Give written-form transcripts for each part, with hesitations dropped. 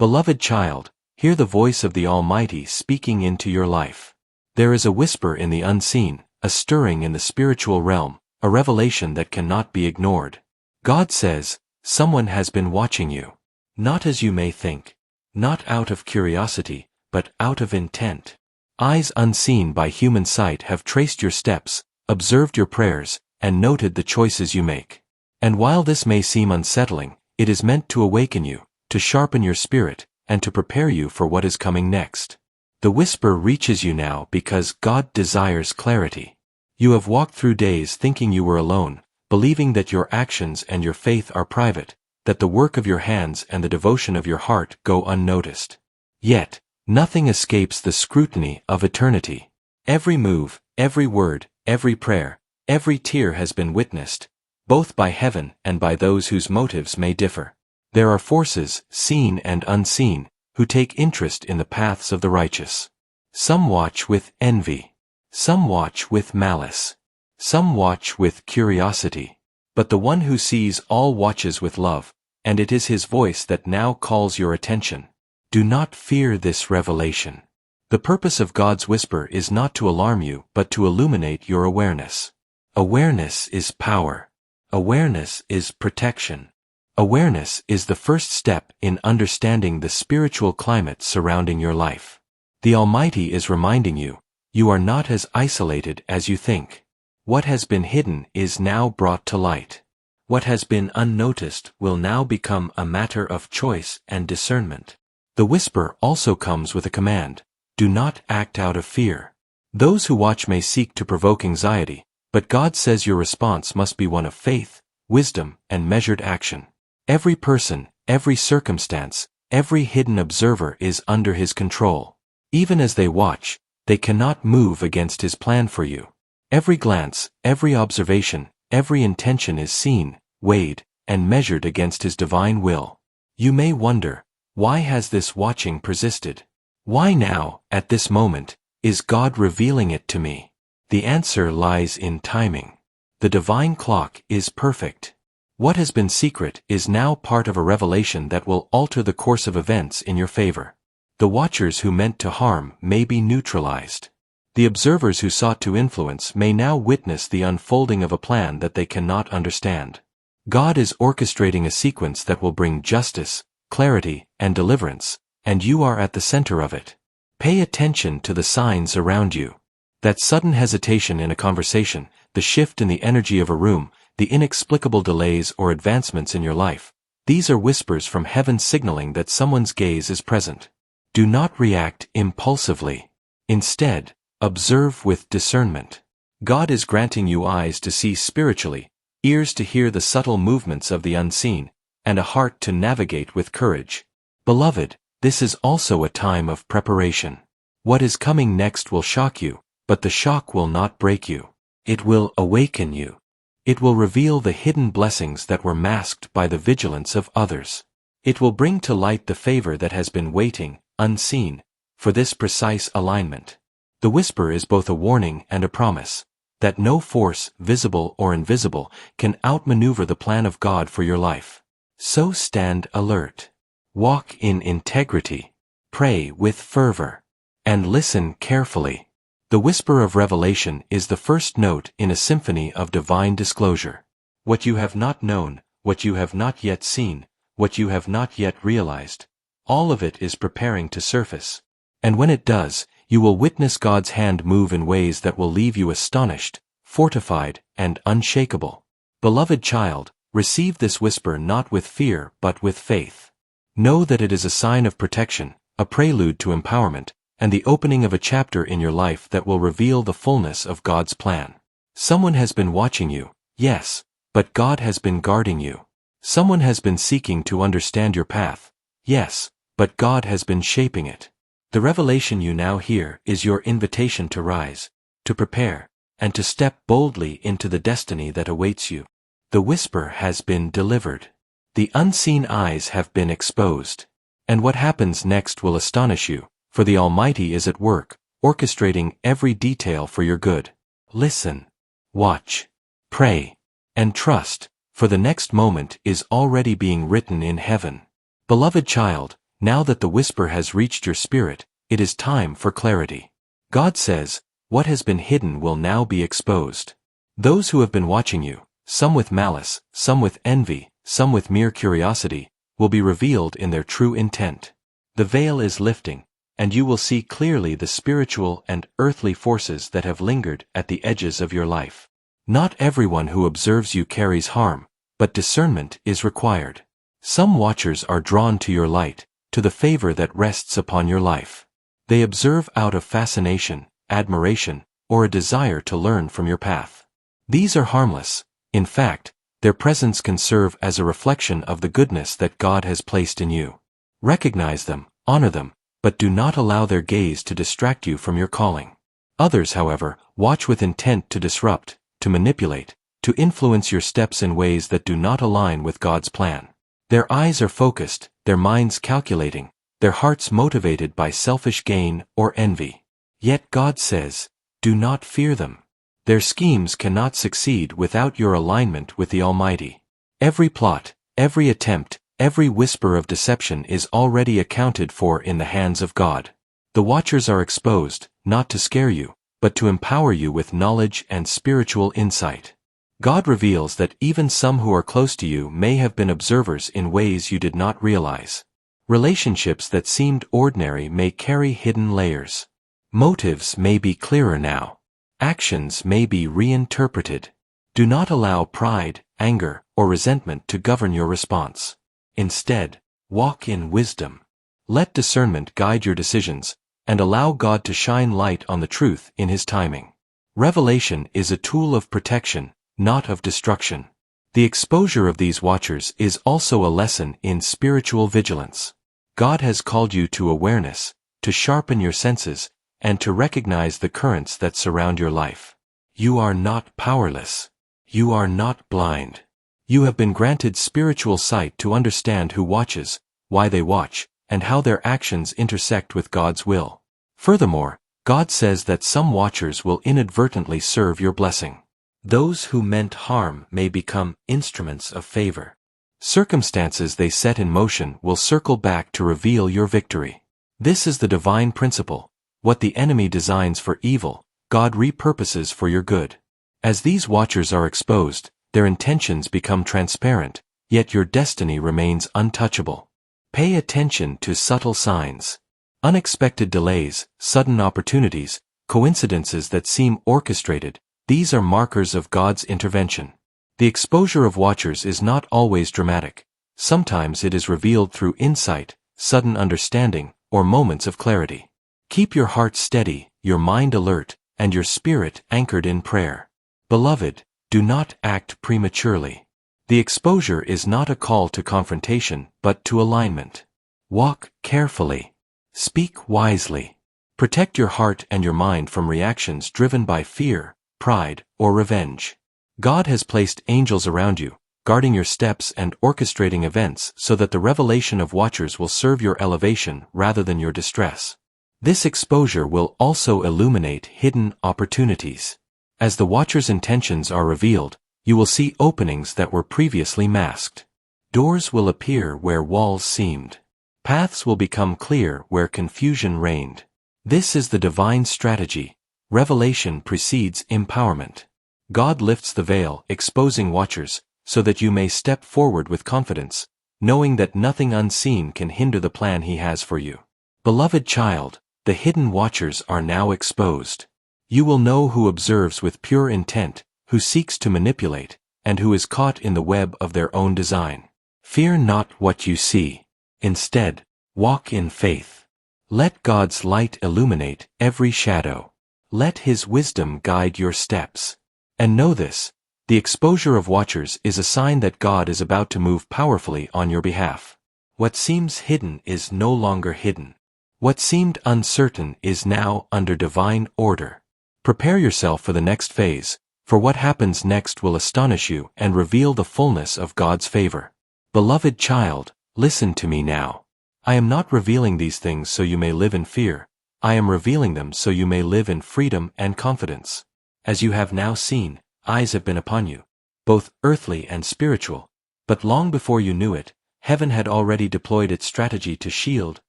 Beloved child, hear the voice of the Almighty speaking into your life. There is a whisper in the unseen, a stirring in the spiritual realm, a revelation that cannot be ignored. God says, someone has been watching you. Not as you may think. Not out of curiosity, but out of intent. Eyes unseen by human sight have traced your steps, observed your prayers, and noted the choices you make. And while this may seem unsettling, it is meant to awaken you, to sharpen your spirit, and to prepare you for what is coming next. The whisper reaches you now because God desires clarity. You have walked through days thinking you were alone, believing that your actions and your faith are private, that the work of your hands and the devotion of your heart go unnoticed. Yet, nothing escapes the scrutiny of eternity. Every move, every word, every prayer, every tear has been witnessed, both by heaven and by those whose motives may differ. There are forces, seen and unseen, who take interest in the paths of the righteous. Some watch with envy. Some watch with malice. Some watch with curiosity. But the one who sees all watches with love, and it is his voice that now calls your attention. Do not fear this revelation. The purpose of God's whisper is not to alarm you, but to illuminate your awareness. Awareness is power. Awareness is protection. Awareness is the first step in understanding the spiritual climate surrounding your life. The Almighty is reminding you, you are not as isolated as you think. What has been hidden is now brought to light. What has been unnoticed will now become a matter of choice and discernment. The whisper also comes with a command. Do not act out of fear. Those who watch may seek to provoke anxiety, but God says your response must be one of faith, wisdom, and measured action. Every person, every circumstance, every hidden observer is under His control. Even as they watch, they cannot move against His plan for you. Every glance, every observation, every intention is seen, weighed, and measured against His divine will. You may wonder, why has this watching persisted? Why now, at this moment, is God revealing it to me? The answer lies in timing. The divine clock is perfect. What has been secret is now part of a revelation that will alter the course of events in your favor. The watchers who meant to harm may be neutralized. The observers who sought to influence may now witness the unfolding of a plan that they cannot understand. God is orchestrating a sequence that will bring justice, clarity, and deliverance, and you are at the center of it. Pay attention to the signs around you. That sudden hesitation in a conversation, the shift in the energy of a room, the inexplicable delays or advancements in your life, these are whispers from heaven signaling that someone's gaze is present. Do not react impulsively. Instead, observe with discernment. God is granting you eyes to see spiritually, ears to hear the subtle movements of the unseen, and a heart to navigate with courage. Beloved, this is also a time of preparation. What is coming next will shock you, but the shock will not break you. It will awaken you. It will reveal the hidden blessings that were masked by the vigilance of others. It will bring to light the favor that has been waiting, unseen, for this precise alignment. The whisper is both a warning and a promise, that no force, visible or invisible, can outmaneuver the plan of God for your life. So stand alert. Walk in integrity. Pray with fervor. And listen carefully. The whisper of revelation is the first note in a symphony of divine disclosure. What you have not known, what you have not yet seen, what you have not yet realized, all of it is preparing to surface. And when it does, you will witness God's hand move in ways that will leave you astonished, fortified, and unshakable. Beloved child, receive this whisper not with fear but with faith. Know that it is a sign of protection, a prelude to empowerment, and the opening of a chapter in your life that will reveal the fullness of God's plan. Someone has been watching you, yes, but God has been guarding you. Someone has been seeking to understand your path, yes, but God has been shaping it. The revelation you now hear is your invitation to rise, to prepare, and to step boldly into the destiny that awaits you. The whisper has been delivered. The unseen eyes have been exposed. And what happens next will astonish you, for the Almighty is at work, orchestrating every detail for your good. Listen, watch, pray, and trust, for the next moment is already being written in heaven. Beloved child, Now that the whisper has reached your spirit, it is time for clarity. God says, what has been hidden will now be exposed. Those who have been watching you, some with malice, some with envy, some with mere curiosity, will be revealed in their true intent. The veil is lifting, and you will see clearly the spiritual and earthly forces that have lingered at the edges of your life. Not everyone who observes you carries harm, but discernment is required. Some watchers are drawn to your light, to the favor that rests upon your life. They observe out of fascination, admiration, or a desire to learn from your path. These are harmless. In fact, their presence can serve as a reflection of the goodness that God has placed in you. Recognize them, honor them, but do not allow their gaze to distract you from your calling. Others, however, watch with intent to disrupt, to manipulate, to influence your steps in ways that do not align with God's plan. Their eyes are focused, their minds calculating, their hearts motivated by selfish gain or envy. Yet God says, do not fear them. Their schemes cannot succeed without your alignment with the Almighty. Every plot, every attempt, every whisper of deception is already accounted for in the hands of God. The watchers are exposed, not to scare you, but to empower you with knowledge and spiritual insight. God reveals that even some who are close to you may have been observers in ways you did not realize. Relationships that seemed ordinary may carry hidden layers. Motives may be clearer now. Actions may be reinterpreted. Do not allow pride, anger, or resentment to govern your response. Instead, walk in wisdom. Let discernment guide your decisions, and allow God to shine light on the truth in His timing. Revelation is a tool of protection, not of destruction. The exposure of these watchers is also a lesson in spiritual vigilance. God has called you to awareness, to sharpen your senses, and to recognize the currents that surround your life. You are not powerless. You are not blind. You have been granted spiritual sight to understand who watches, why they watch, and how their actions intersect with God's will. Furthermore, God says that some watchers will inadvertently serve your blessing. Those who meant harm may become instruments of favor. Circumstances they set in motion will circle back to reveal your victory. This is the divine principle. What the enemy designs for evil, God repurposes for your good. As these watchers are exposed, their intentions become transparent, yet your destiny remains untouchable. Pay attention to subtle signs. Unexpected delays, sudden opportunities, coincidences that seem orchestrated, these are markers of God's intervention. The exposure of watchers is not always dramatic. Sometimes it is revealed through insight, sudden understanding, or moments of clarity. Keep your heart steady, your mind alert, and your spirit anchored in prayer. Beloved, do not act prematurely. The exposure is not a call to confrontation, but to alignment. Walk carefully. Speak wisely. Protect your heart and your mind from reactions driven by fear, pride, or revenge. God has placed angels around you, guarding your steps and orchestrating events so that the revelation of watchers will serve your elevation rather than your distress. This exposure will also illuminate hidden opportunities. As the watcher's intentions are revealed, you will see openings that were previously masked. Doors will appear where walls seemed. Paths will become clear where confusion reigned. This is the divine strategy. Revelation precedes empowerment. God lifts the veil, exposing watchers, so that you may step forward with confidence, knowing that nothing unseen can hinder the plan He has for you. Beloved child, the hidden watchers are now exposed. You will know who observes with pure intent, who seeks to manipulate, and who is caught in the web of their own design. Fear not what you see. Instead, walk in faith. Let God's light illuminate every shadow. Let His wisdom guide your steps. And know this, the exposure of watchers is a sign that God is about to move powerfully on your behalf. What seems hidden is no longer hidden. What seemed uncertain is now under divine order. Prepare yourself for the next phase, for what happens next will astonish you and reveal the fullness of God's favor. Beloved child, listen to me now. I am not revealing these things so you may live in fear. I am revealing them so you may live in freedom and confidence. As you have now seen, eyes have been upon you, both earthly and spiritual, but long before you knew it, heaven had already deployed its strategy to shield,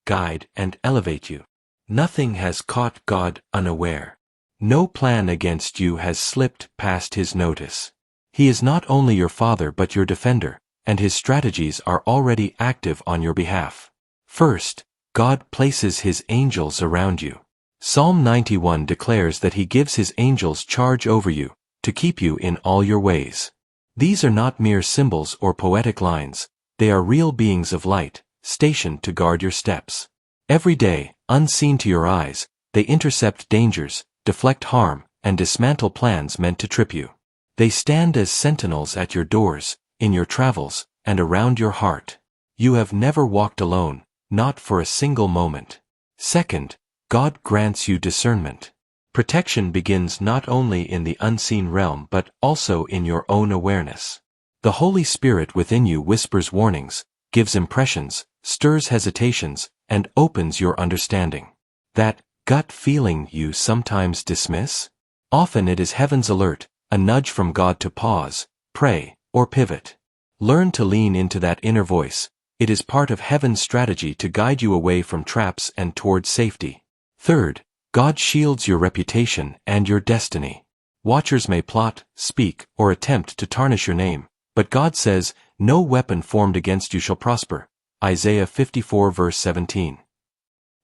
guide, and elevate you. Nothing has caught God unaware. No plan against you has slipped past His notice. He is not only your Father but your defender, and His strategies are already active on your behalf. First, God places His angels around you. Psalm 91 declares that He gives His angels charge over you, to keep you in all your ways. These are not mere symbols or poetic lines, they are real beings of light, stationed to guard your steps. Every day, unseen to your eyes, they intercept dangers, deflect harm, and dismantle plans meant to trip you. They stand as sentinels at your doors, in your travels, and around your heart. You have never walked alone, not for a single moment. Second, God grants you discernment. Protection begins not only in the unseen realm but also in your own awareness. The Holy Spirit within you whispers warnings, gives impressions, stirs hesitations, and opens your understanding. That gut feeling you sometimes dismiss? Often it is heaven's alert, a nudge from God to pause, pray, or pivot. Learn to lean into that inner voice. It is part of heaven's strategy to guide you away from traps and toward safety. Third, God shields your reputation and your destiny. Watchers may plot, speak, or attempt to tarnish your name, but God says, "No weapon formed against you shall prosper." Isaiah 54 verse 17.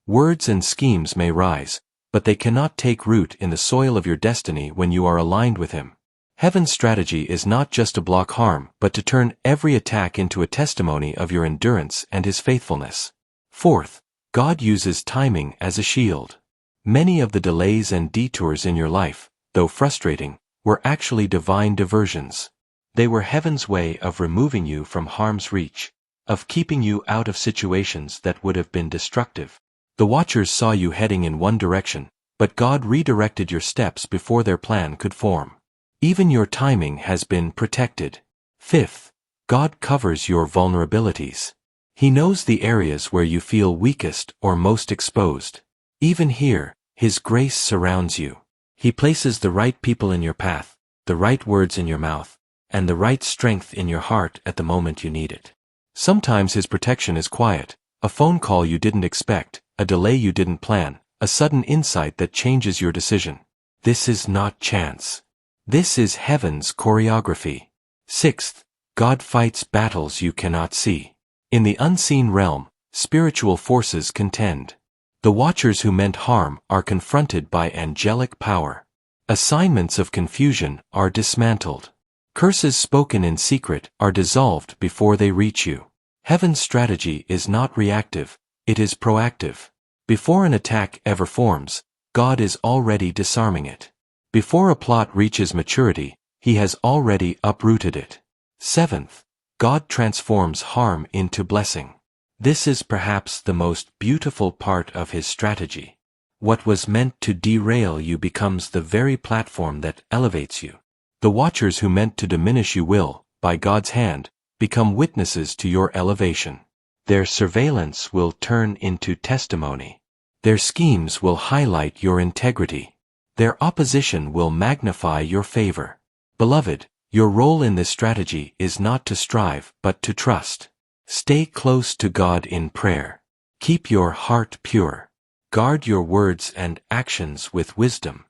Words and schemes may rise, but they cannot take root in the soil of your destiny when you are aligned with Him. Heaven's strategy is not just to block harm, but to turn every attack into a testimony of your endurance and His faithfulness. Fourth, God uses timing as a shield. Many of the delays and detours in your life, though frustrating, were actually divine diversions. They were heaven's way of removing you from harm's reach, of keeping you out of situations that would have been destructive. The watchers saw you heading in one direction, but God redirected your steps before their plan could form. Even your timing has been protected. Fifth, God covers your vulnerabilities. He knows the areas where you feel weakest or most exposed. Even here, His grace surrounds you. He places the right people in your path, the right words in your mouth, and the right strength in your heart at the moment you need it. Sometimes His protection is quiet, a phone call you didn't expect, a delay you didn't plan, a sudden insight that changes your decision. This is not chance. This is heaven's choreography. Sixth, God fights battles you cannot see. In the unseen realm, spiritual forces contend. The watchers who meant harm are confronted by angelic power. Assignments of confusion are dismantled. Curses spoken in secret are dissolved before they reach you. Heaven's strategy is not reactive, it is proactive. Before an attack ever forms, God is already disarming it. Before a plot reaches maturity, He has already uprooted it. Seventh, God transforms harm into blessing. This is perhaps the most beautiful part of His strategy. What was meant to derail you becomes the very platform that elevates you. The watchers who meant to diminish you will, by God's hand, become witnesses to your elevation. Their surveillance will turn into testimony. Their schemes will highlight your integrity. Their opposition will magnify your favor. Beloved, your role in this strategy is not to strive, but to trust. Stay close to God in prayer. Keep your heart pure. Guard your words and actions with wisdom.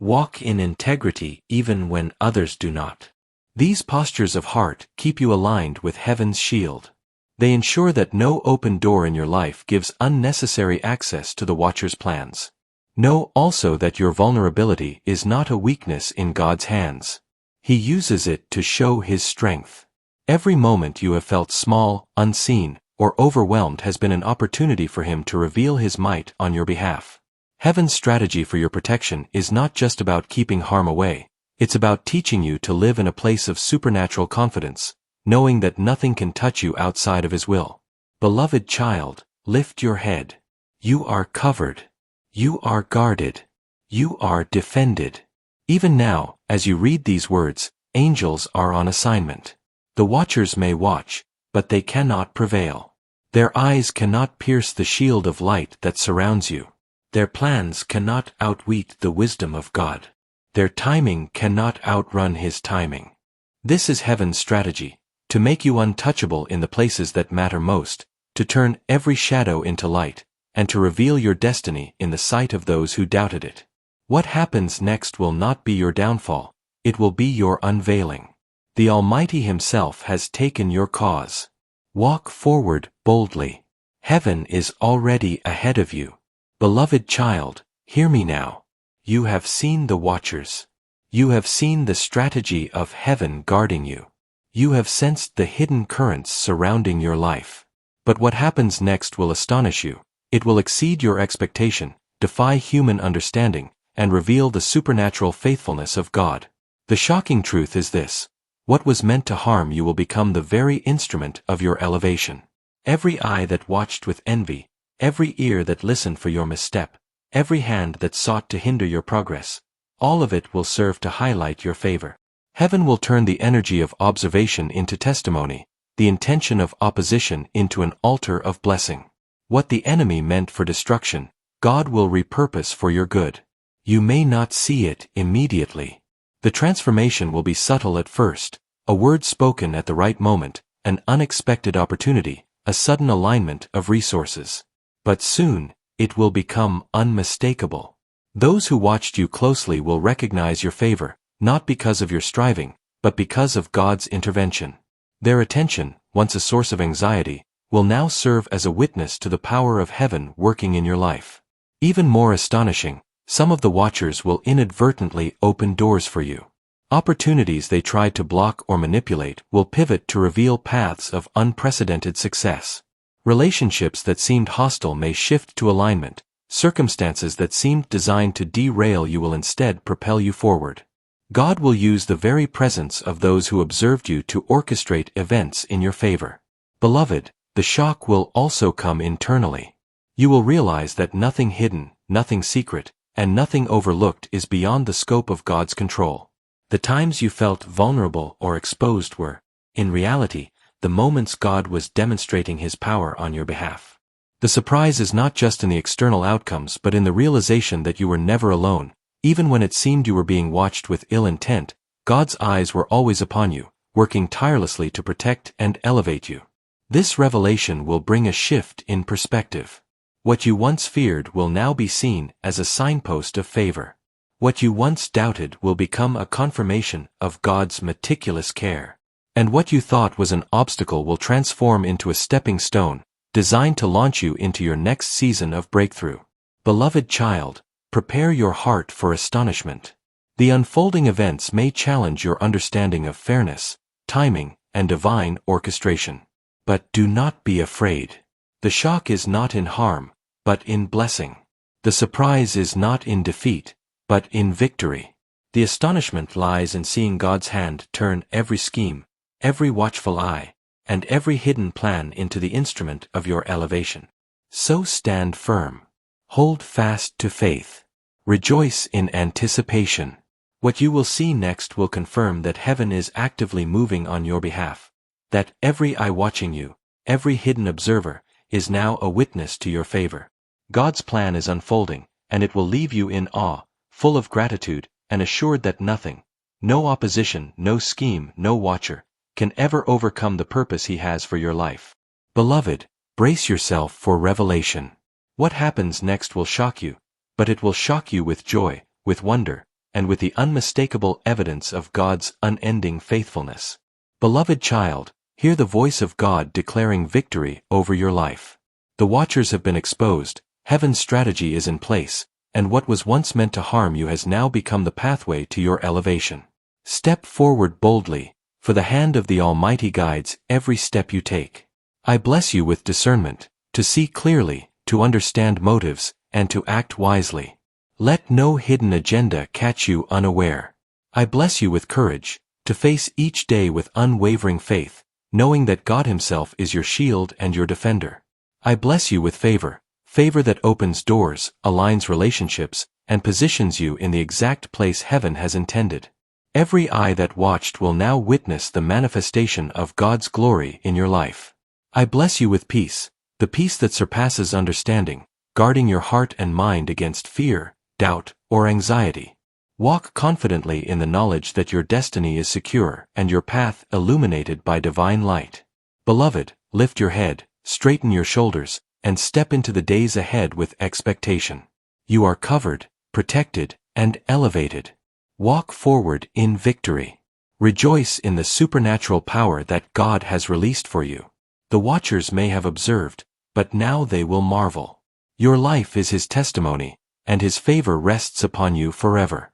Walk in integrity even when others do not. These postures of heart keep you aligned with heaven's shield. They ensure that no open door in your life gives unnecessary access to the watcher's plans. Know also that your vulnerability is not a weakness in God's hands. He uses it to show His strength. Every moment you have felt small, unseen, or overwhelmed has been an opportunity for Him to reveal His might on your behalf. Heaven's strategy for your protection is not just about keeping harm away, it's about teaching you to live in a place of supernatural confidence, knowing that nothing can touch you outside of His will. Beloved child, lift your head. You are covered. You are guarded. You are defended. Even now, as you read these words, angels are on assignment. The watchers may watch, but they cannot prevail. Their eyes cannot pierce the shield of light that surrounds you. Their plans cannot outwit the wisdom of God. Their timing cannot outrun His timing. This is heaven's strategy, to make you untouchable in the places that matter most, to turn every shadow into light, and to reveal your destiny in the sight of those who doubted it. What happens next will not be your downfall, it will be your unveiling. The Almighty Himself has taken your cause. Walk forward boldly. Heaven is already ahead of you. Beloved child, hear me now. You have seen the watchers. You have seen the strategy of heaven guarding you. You have sensed the hidden currents surrounding your life. But what happens next will astonish you. It will exceed your expectation, defy human understanding, and reveal the supernatural faithfulness of God. The shocking truth is this: what was meant to harm you will become the very instrument of your elevation. Every eye that watched with envy, every ear that listened for your misstep, every hand that sought to hinder your progress, all of it will serve to highlight your favor. Heaven will turn the energy of observation into testimony, the intention of opposition into an altar of blessing. What the enemy meant for destruction, God will repurpose for your good. You may not see it immediately. The transformation will be subtle at first, a word spoken at the right moment, an unexpected opportunity, a sudden alignment of resources. But soon, it will become unmistakable. Those who watched you closely will recognize your favor, not because of your striving, but because of God's intervention. Their attention, once a source of anxiety, will now serve as a witness to the power of heaven working in your life. Even more astonishing, some of the watchers will inadvertently open doors for you. Opportunities they tried to block or manipulate will pivot to reveal paths of unprecedented success. Relationships that seemed hostile may shift to alignment. Circumstances that seemed designed to derail you will instead propel you forward. God will use the very presence of those who observed you to orchestrate events in your favor. Beloved, the shock will also come internally. You will realize that nothing hidden, nothing secret, and nothing overlooked is beyond the scope of God's control. The times you felt vulnerable or exposed were, in reality, the moments God was demonstrating His power on your behalf. The surprise is not just in the external outcomes but in the realization that you were never alone. Even when it seemed you were being watched with ill intent, God's eyes were always upon you, working tirelessly to protect and elevate you. This revelation will bring a shift in perspective. What you once feared will now be seen as a signpost of favor. What you once doubted will become a confirmation of God's meticulous care. And what you thought was an obstacle will transform into a stepping stone, designed to launch you into your next season of breakthrough. Beloved child, prepare your heart for astonishment. The unfolding events may challenge your understanding of fairness, timing, and divine orchestration. But do not be afraid. The shock is not in harm, but in blessing. The surprise is not in defeat, but in victory. The astonishment lies in seeing God's hand turn every scheme, every watchful eye, and every hidden plan into the instrument of your elevation. So stand firm. Hold fast to faith. Rejoice in anticipation. What you will see next will confirm that heaven is actively moving on your behalf, that every eye watching you, every hidden observer, is now a witness to your favor. God's plan is unfolding, and it will leave you in awe, full of gratitude, and assured that nothing, no opposition, no scheme, no watcher, can ever overcome the purpose He has for your life. Beloved, brace yourself for revelation. What happens next will shock you, but it will shock you with joy, with wonder, and with the unmistakable evidence of God's unending faithfulness. Beloved child, hear the voice of God declaring victory over your life. The watchers have been exposed, heaven's strategy is in place, and what was once meant to harm you has now become the pathway to your elevation. Step forward boldly, for the hand of the Almighty guides every step you take. I bless you with discernment, to see clearly, to understand motives, and to act wisely. Let no hidden agenda catch you unaware. I bless you with courage, to face each day with unwavering faith, knowing that God Himself is your shield and your defender. I bless you with favor, favor that opens doors, aligns relationships, and positions you in the exact place heaven has intended. Every eye that watched will now witness the manifestation of God's glory in your life. I bless you with peace, the peace that surpasses understanding, guarding your heart and mind against fear, doubt, or anxiety. Walk confidently in the knowledge that your destiny is secure and your path illuminated by divine light. Beloved, lift your head, straighten your shoulders, and step into the days ahead with expectation. You are covered, protected, and elevated. Walk forward in victory. Rejoice in the supernatural power that God has released for you. The watchers may have observed, but now they will marvel. Your life is His testimony, and His favor rests upon you forever.